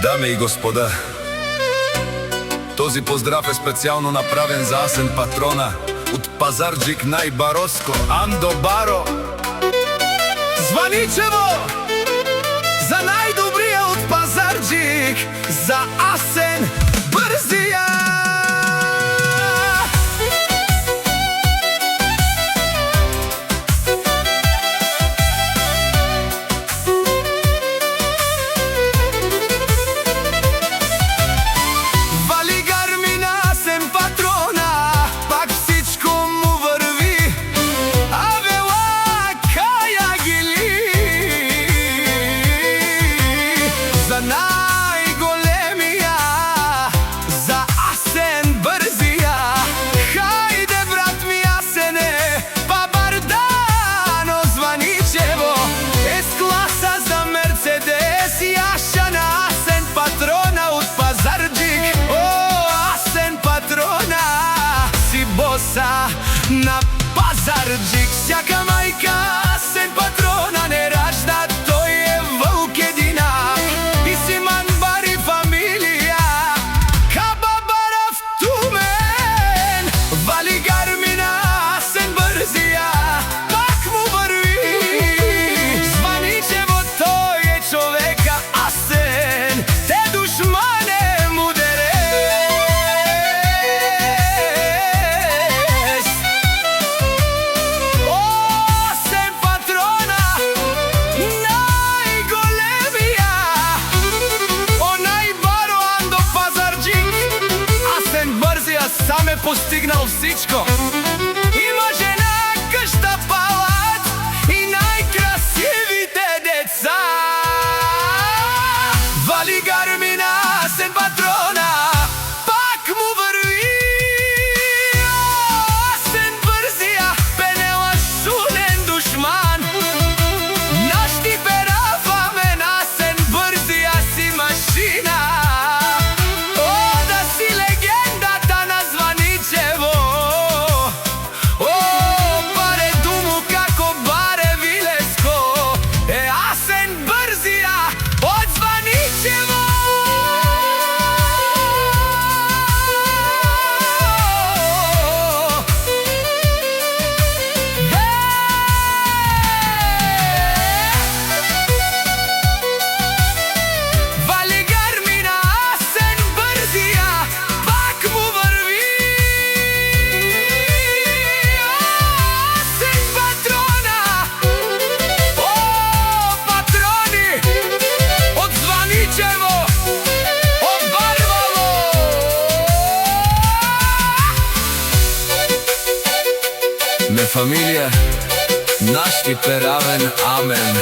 Дами и господа, този поздрав е специално направен за Асен Патрона от Пазарджик най-бароско Андо Баро. Звъничево за най-добрия от Пазарджик, за Асен Бързия. На Пазарджик всяка майка Асен Патрона не ражда, той е вълк единак и си манбари фамилия Хабабара в Тумен. Вали гармина Асен Бързия, пак му върви Звъничево, той е човека Асен, те душмане му дере. Сам е постигнал всичко. Има жена, къща, палат и най-красивите деца. Вали гармина Асен Патрона, пак му върви Асен Бързия, пенела шунен душман. Нашти пера фамен Асен Бързия си машина. Ме фамилия, наш ти перавен, амен.